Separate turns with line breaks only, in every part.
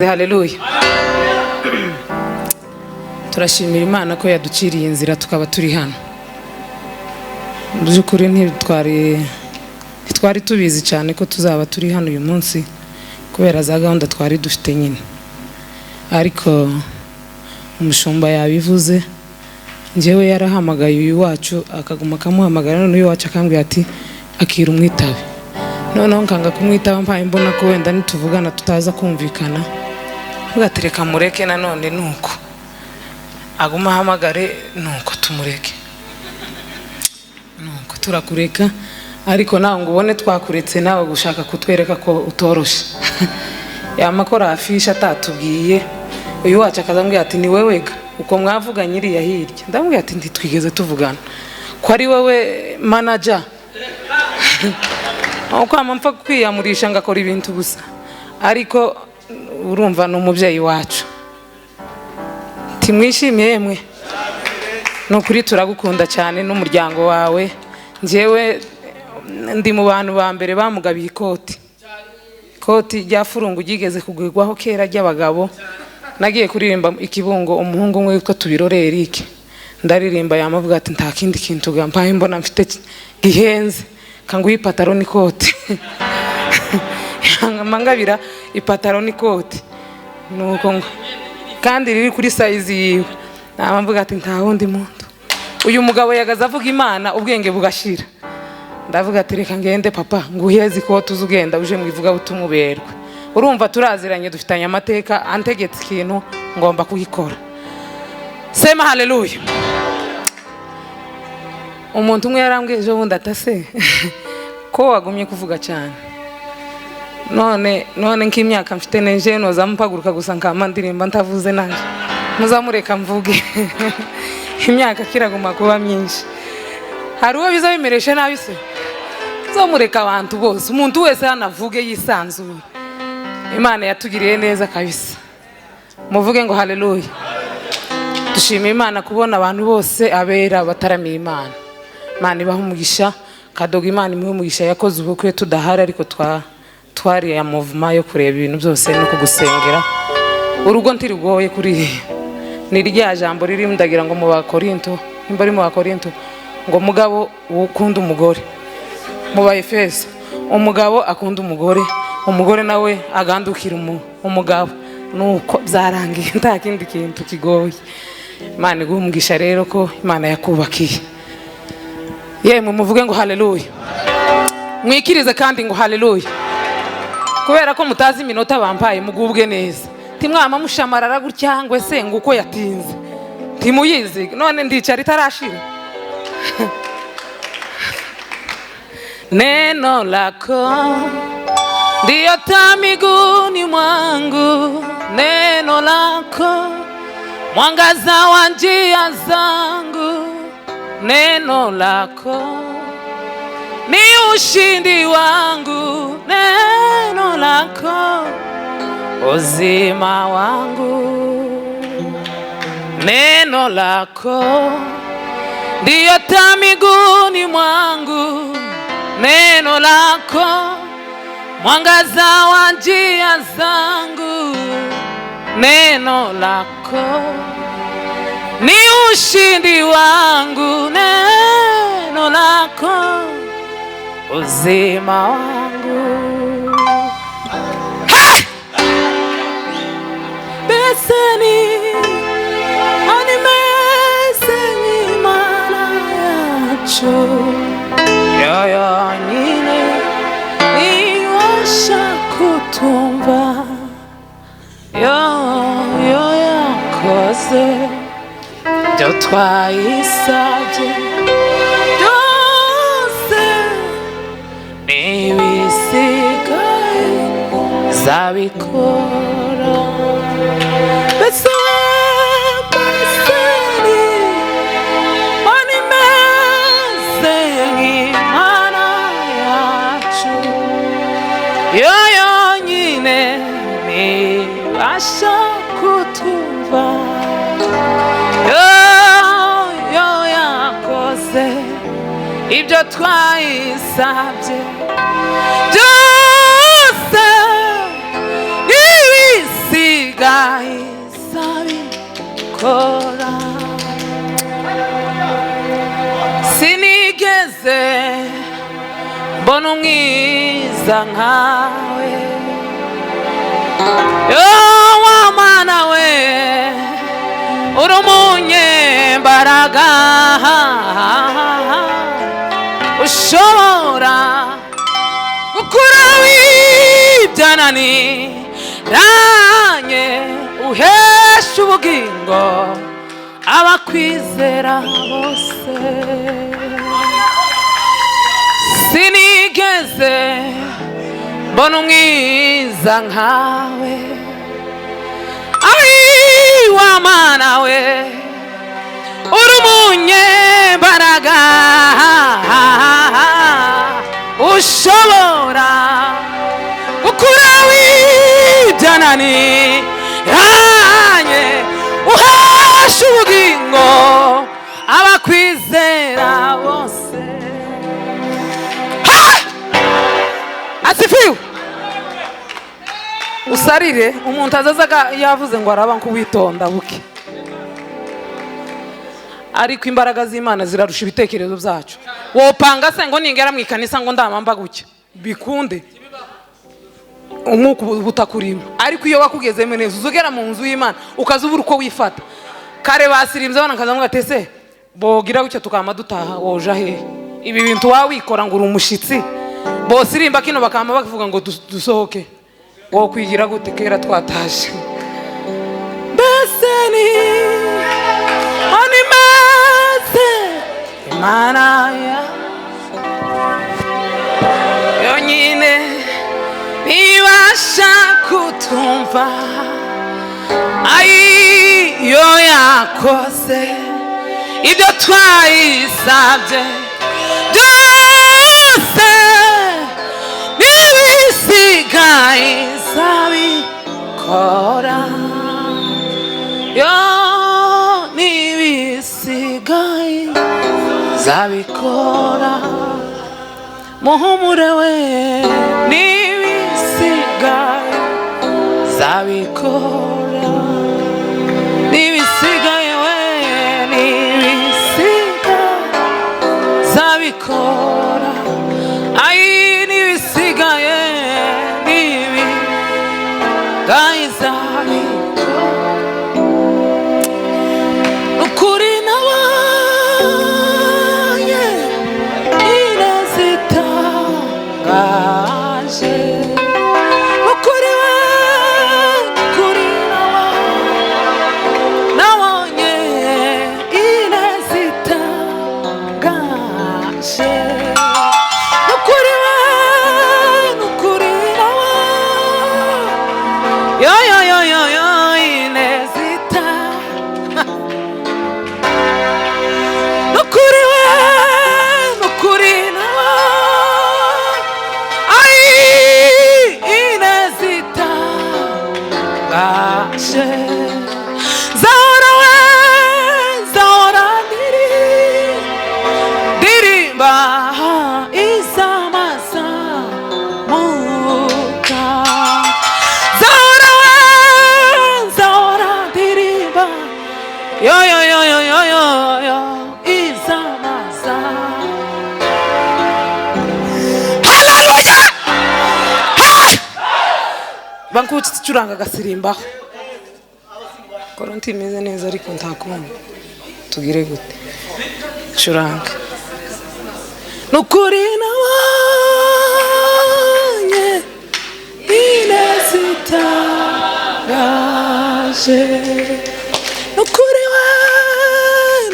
Haleluya. Turashimira Imana ko yaduciriye inzira tukaba turi hano. Byukuri ntitwari tubizi cyane ko tuzaba turi hano uyu munsi kubera za gahunda twari dufite nyine. Ariko umushumba yabivuze, njyewe yarahamagaye uyu wacu akaguma kamuhamagara, none uyu wacu akambwira ati akira umwitabe. Noneho nkanga kumwitaba mpaye mbona ko wenda nituvugana tutaza kumvikana. Ugatereka mureke nanone nuko aguma hamagare nuko tumureke nuko turakureka, ariko nawe ngo ubone twakuretse nawe gushaka kutwereka ko utoroshe. Yamakora afisha atatubwiye, uyu wacu akazambwira ati ni wewe ga uko mwavuga nyiri ya hirya. Ndamubwira ati ntitwigeze tuvugana ko ari wewe manager. Uko amapfa kwiyamurisha ngakora ibintu gusa, ariko urumva n'umubyeyi wacu. Timwishimiye yemwe, nukuri turagukunda cyane n'umuryango wawe. Njyewe ndi mu bantu ba mbere bamugabiye ikoti rya furungu gigeze kugwigwaho kera ry'abagabo. Nagiye kuririmba ikibungo, umuhungu umwe witwa Tubirore Eric, ndaririmba yamavuga ati nta kindi kintu gampaye mbona mfite gihenze kanguye ipataro n'ikoti. Mangabira ipataro n'ikoti nuko ngo kandi riri kuri size yiwe. Namvuga ati nta wundi muntu. Uyu mugabo yagaza avuga Imana ubwenge bugashira. Ndavuga ati reka ngende papa nguheze ikoti uzugenda uje mwivuga utumuberwe. Urumva turaziranye, dufitanye amateka, antegetse ikintu ngomba kugikora. Sema haleluya. Umuntu umwe yarambwiye ejo bundi atase ko wagumye kuvuga cyane. None nk'imyaka mfite neje noza mpaguruka gusa nkama ndirimba ntavuze nanje. Muzamureka mvuge. Imyaka kiraguma kuba myinshi. Hari uwo bizabimereshe nabi se? Muzamureka abantu bose, umuntu wese anavuge yisanzuye. Imana yatugiriye neza kabisa. Muvuge ngo haleluya. Dushimira Imana kubona abantu bose abera bataramiye Imana. Imana ibaha umugisha, kadoga Imana imuhe umugisha. Yakoze ubukwe tudahari, ariko twari ya movement yo kureba ibintu byose no kugusengera. Urugo ntirugoye kuri ni rya jambo riri ndagira ngo mu Bakorinto, nimbari mu Bakorinto ngo mugabo ukunda umugore. Mu Baefeso umugabo akunda umugore, umugore nawe agandukira umugabo. Nuko byarangiye nta kindi kintu kigoye. Imana iguhe umugisha rero ko Imana yakubakiye. Yemwe muvuge ngo haleluya. Mwikirize kandi ngo haleluya. Kubera ko mutazi iminota bampaye mugubwe neza. Timwama mushamarara gutya ngwe se nguko yatinze. Timuyizi none ndicara itarashira. Neno lako ndio taa miguuni mwangu, neno lako mwangaza wa njia zangu, neno lako ni ushindi wangu, neno lako uzima wangu. Neno lako ndio taa miguuni mwangu, neno lako mwangaza wa njia zangu, neno lako ni ushindi wangu, neno lako uzima wangu. Hey! Beseni animeseni mana yacho yoyo nyine iwasha kutumva yo yakoze byo twayisabye byose n'ibisigaye zabikora. Beseni animeze nk'Imana yacu yoyo nyine nibasha kutumva yo yakoze ibyo twayisabye byose n'ibisigaye uzabikora. Sinigeze mbona umwiza nkawe, yo wa Mana we, uri umunyembaraga, ushobora gukuraho ibyananiranye, uhesha ubugingo abakwizera bose. Sinigeze mbona umwiza nkawe, wa Mana we, uri umunyembaraga, ushobora gukuraho ibyananiranye, uhesha ubugingo abakwizera bose. Asifiwe. Usarire umuntu azazaga yavuze ngo araba nkuwitonda buke, ariko imbaraga z'Imana zirarusha ibitekerezo byacu. Wopanga se ngo ningera mu ikanisa ngo ndamamba guke bikunde umwuka butakurima, ariko iyo wakugezemo neza uzogera mu nzu y'Imana ukazubura uko wifata. Kare basirimbye abana kaza mwatese bogira gucyo tukama dutaha, woja he ibi bintu wawikora ngo uri umushitsi, bosirimba kino bakama bavuga ngo dusohoke, wo kwigira gute kera twataje. Beseni animase Imana ya yonyine ibasha kutumva, ayo yakoze ibyo twayisabye byose, nibisigaye izabikora, yo nibisigaye izabikora. Muhumure we, nibisigaye izabikora, nibisigaye we, nibisigaye izabikora, ayi nibisigaye, nibisigaye izabikora. Ukuri nabonye irazitangaje, ukuri we, ukuri nabonye irazitangaje, ukuri we, ukuri nabonye yo yo yo yo yo inezita, ukuri we, ukuri nabonye ai inezita gashe. Zahora we, zahora dirimba izamasa muka, zahora we, zahora dirimba yo yo yo yo yo yo yo izamasa. Haleluya. Bankuti curanga gasirimbaho koronti imeze neza ariko ntakumva tugire gute curanga. Nukuri nabonye inezitagaje, nukuri we,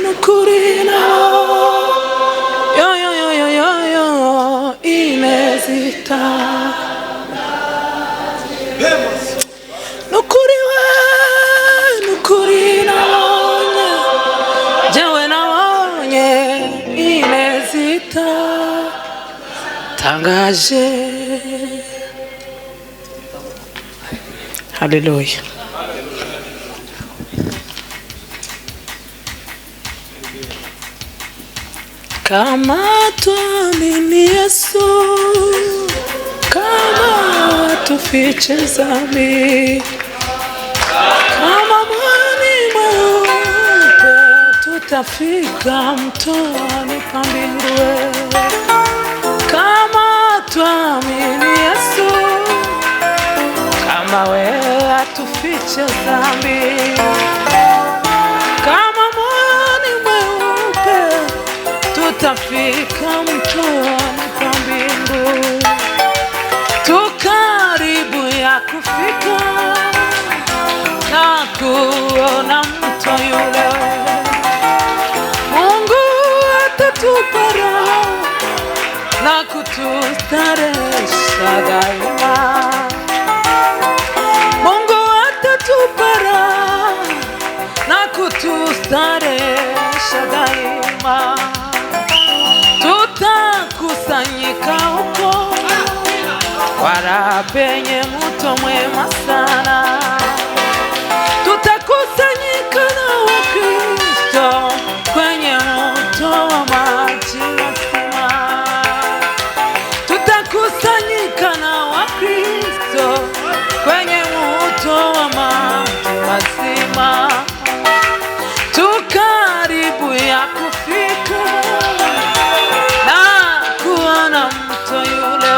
nukuri nabonye yo yo yo yo yo yo inezitagaje, nukuri we, nukuri nabonye, jewe nabonye inezitagaje. Haleluya. Kama tuamini Yesu, kama tufiche dhambi, kama mwani tutafika mtoni pa mbingu kama tuamini Yesu, kama wewe atufiche dhambi, kama mwani mweupe tutafika mtoni pa mbingu, tukaribu ya kufika na kuona mto yule. Mungu atatupa raha na kutustaresha daima. Mungu atatupa raha na kutustaresha daima. Tutakusanyika huko wala penye mto mwema sana. Tutakusanyika na Wakristo kwenye mto wa maji mazima. Tutakusanyika na Wakristo kwenye mto wa maji mazima, tukaribu ya kufika na kuona mto yule.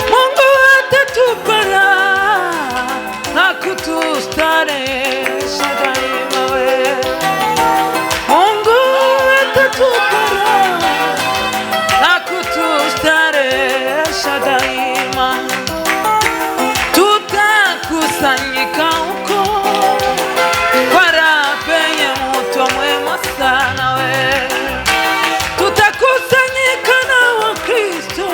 Mungu atatupa raha na kutustaresha daima. Mungu atatupa raha na kutustaresha daima. Tutakusanyika huko para penye mto mwema sana. Tutakusanyika na Wakristo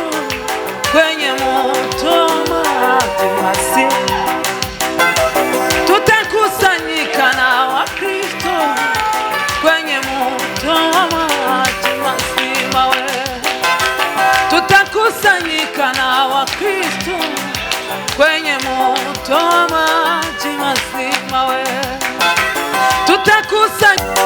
kwenye mto wa maji mazima. Tutakusanyika na Wakristo kwenye mto wa maji mazima. Tutakusanyika na Wakristo kwenye mto wa maji mazima. Tutakusanyika.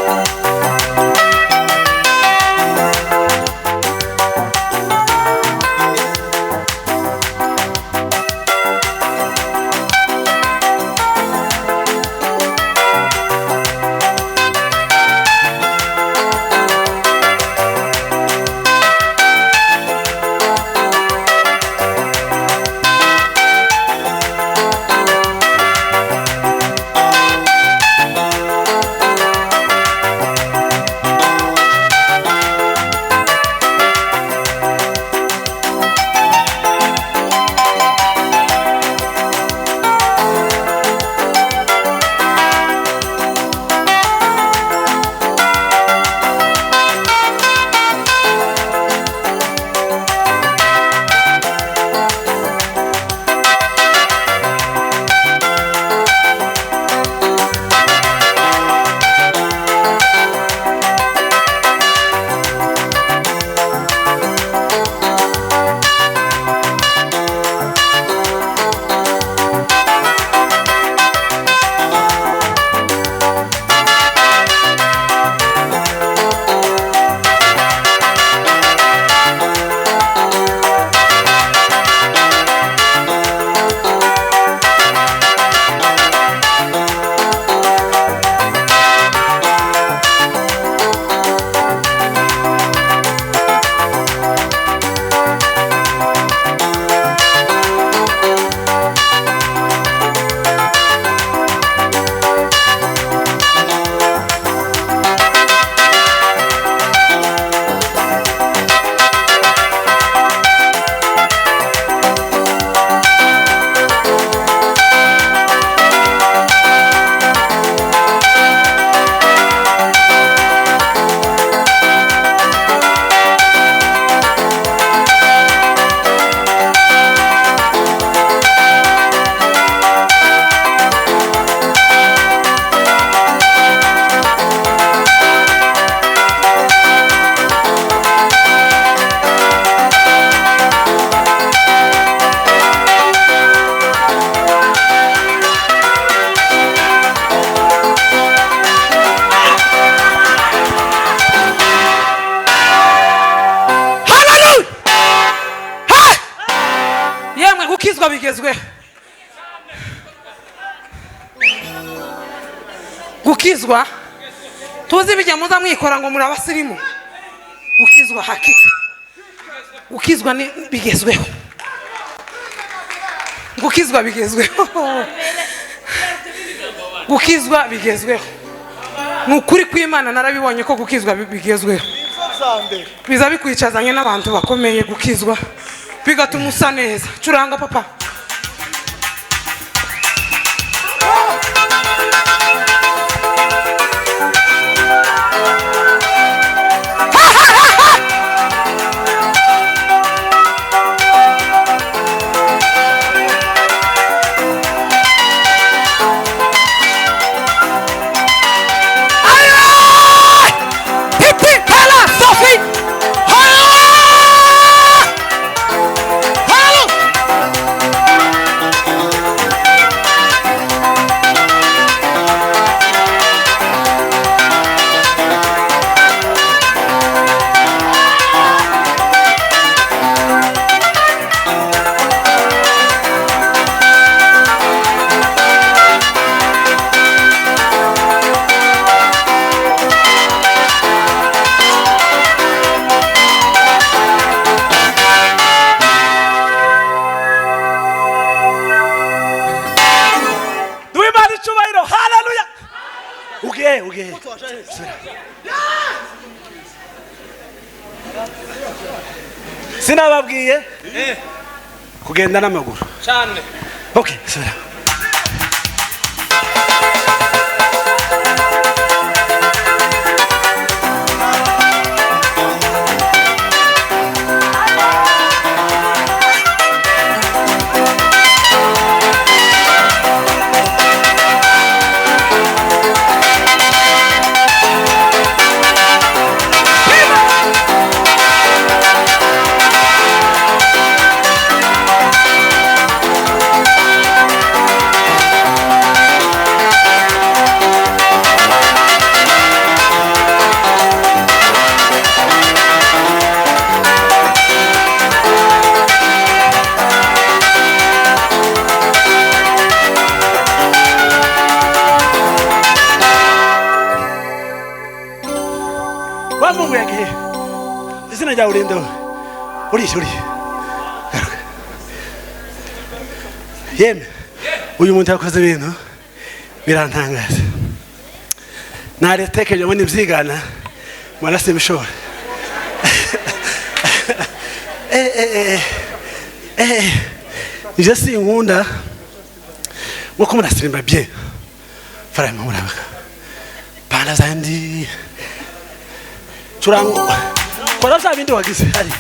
gukizwa bigezwe, gukizwa tuzi bijya muza mwikora ngo muri abasirimu. Gukizwa hakika, gukizwa ni bigezweho, gukizwa bigezweho, gukizwa bigezweho. Nukuri kw'Imana narabibonye ko gukizwa bigezweho. Biza bikwicazanye n'abantu bakomeye gukizwa bigatuma usa neza. Curanga papa.
Sinababwiye kugenda n'amaguru
Cyane.
Okay, sura. Izina rya Urindo uri yeme uyu muntu yakoze ibintu birantangaza naretekeje muri byigana marase bishora je sinkunda uko murasirimba bien fara murabaka Bana zandi curango kora bya bindi wagize hari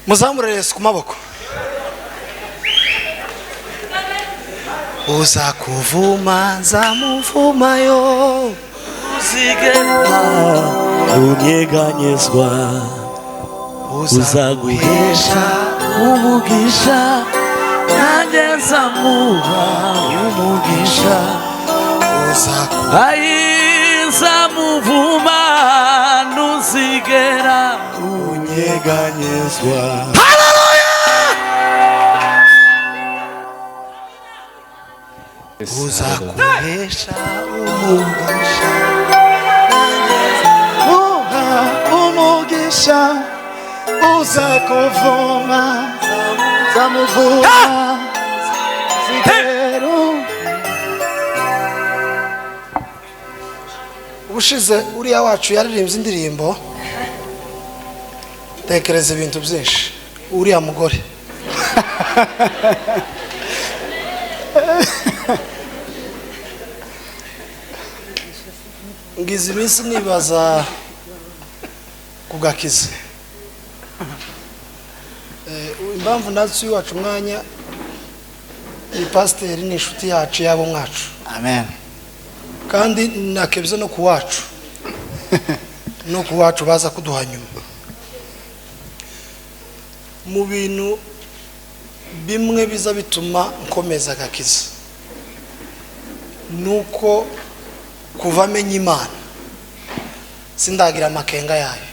muzamurere ku maboko uza kuvuma zamuvumayo uzigera unyeganyezwa uza guhesha umugisha nanjye nzamuha umugisha uza ayizamuvuma ntuzigera unyeganyezwa. Uza kuhesha umugisha umugisha uza kuvoma
zamuvura zigero. Ubushize uriya wacu yaririmbye indirimbo, tekereza ibintu byinshi. Uriya mugore ngize iminsi nibaza kugakiza. Impamvu natwe iwacu umwanya ni pasiteri, ni inshuti yacu yabo mwacu.
Amen.
Kandi nakebye no kuwacu no kuwacu baza kuduha nyuma. Mu bintu bimwe biza bituma nkomeza gakiza nuko kuva amenya Imana sindagira amakenga yayo.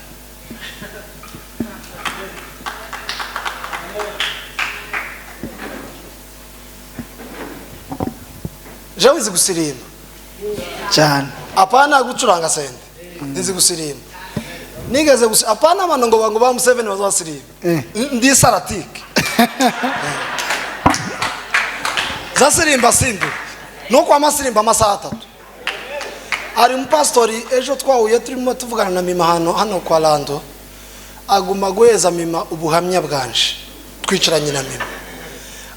Jewe nzi gusirimba
cyane,
apana gucuranga sende. Nzi gusirimba, nigeze apana abantu ngo ba Museveni bazasirimba. Ndi saratike zasirimba sindu nuko amasirimba amasaha 3. Ari umupastori ejo twahuye turimo tuvugana na mima hano kwa Lando, aguma guheza mima ubuhamya bwanje. Twicaranye na mima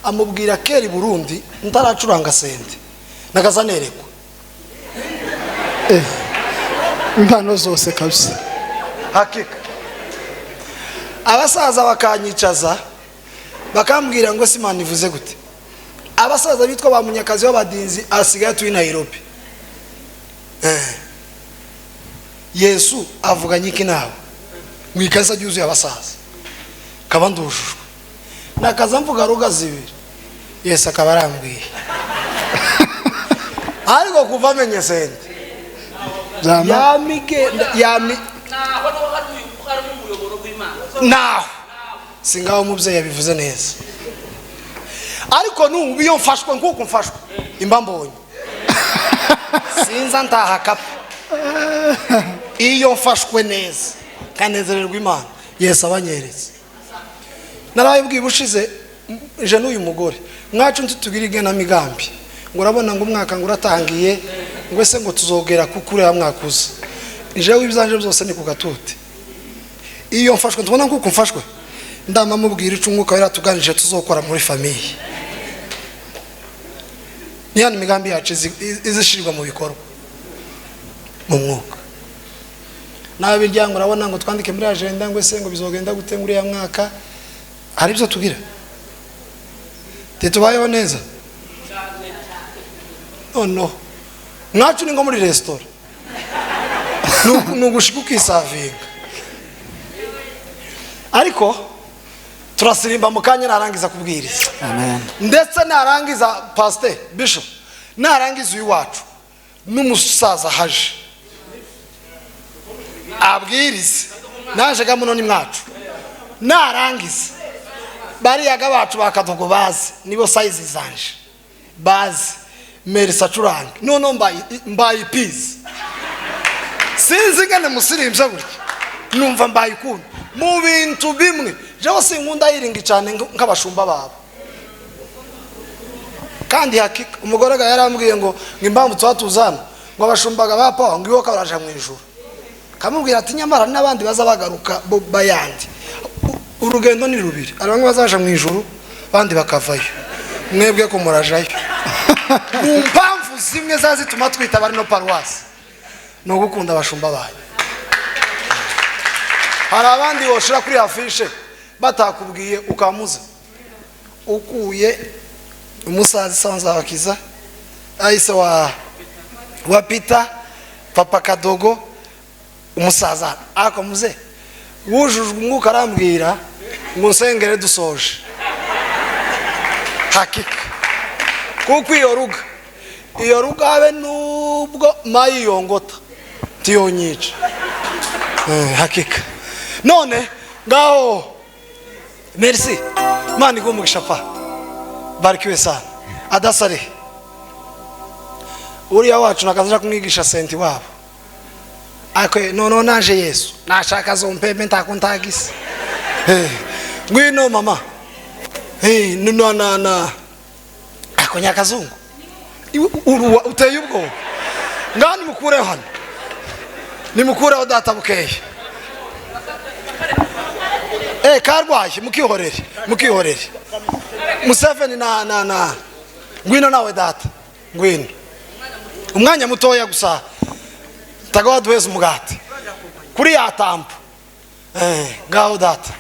amubwira keri Burundi ntaracuranga sende nagaza nerekwa
impano zose kabisa.
Hakika abasaza bakanyicaza bakambwira ngo se Imana ivuze gute. Abasaza bitwa ba Munyakazi w'abadinzi asigaye tuyi Nairobi. Yesu avuganye iki nawe mwikaza yuzuye abasaza kabandujujwe nakaza mvuga ruga zibiri. Yesu akabarambwiye ariko kuva amenye sende yami naho singaho umubyeyi yabivuze neza. Ariko nubu iyo mfashwe nkuko mfashwe imbambonye sinza ntaha kapa. Iyo mfashwe neza kanezererwa Imana Yesu abanyeretse. Narabibwiye bushize je n'uyu mugore mwacu ntitubirige na migambi ngo urabona ngo umwaka ngo uratangiye ngo ese ngo tuzogera kukure ya mwakuza. Jewe ibizanje byose ni kugatute. Iyo mfashwe tubona nkuko mfashwe ndama mubwira ico umwuka wera tuganije tuzokora muri famille. Niyani migambi yacu izishirwa mu bikorwa mu mwuka. Nawe biryango urabona ngo twandike muri agenda ngo ese ngo bizogenda gute muri ya mwaka. Hari byo tugira tetubayeho neza. No mwacu ni ngo muri restaurant nugushika ukisavinga. Ariko turasirimba mukanya narangiza kubwiriza.
Amen.
Ndetse narangiza pastor bishop narangiza uyu wacu n'umusaza haje abwirize naje gamuno ni mwacu narangiza bari yaga bacu bakadogo bazi nibo size zanje bazi merisa curanga nono mbaye peace sinzi ngane musirimbye gutya numva mbaye ikunda mu bintu bimwe jewe sinkunda yiringa cyane nk'abashumba babo. Kandi hakika umugore yarambwiye ngo impamvu twatuzana ngo abashumbaga bapa ngo iwo kabaraje mu ijuru. Kamubwira ati nyamara n'abandi baza bagaruka bayandi. Urugendo ni rubiri, abamwe bazaje mu ijuru bandi bakavayo. Mwebwe ko murajayo. Impamvu zimwe zazituma twita bari no paruwasi no gukunda abashumba bayo. Hari abandi boshira kuri afishe batakubwiye ukamuza ukuye umusazi sanza bakiza ayise wa Peter papa kadogo umusaza akomuze wujujwe umwuka arambwira ngo nsengere dusoje. Hakika kuko iyo ruga habe nubwo mayiyongota tiyonyica. Hakika none ngaho merci mani gumugisha pa barikiwe sana adasare uriya wacu nakaza kumwigisha senti wabo akwe nono naje Yesu nashaka zompembe ntakuntagise ngwino mama na ako nyakazungu uruwa uteye ubwoba ngani mukureho hano nimukureho data bukeye karwaye mukihorere Museveni na ngwino nawe data ngwino umwanya mutoya gusa tagawa duheze umugati kuri yatampa ngaho data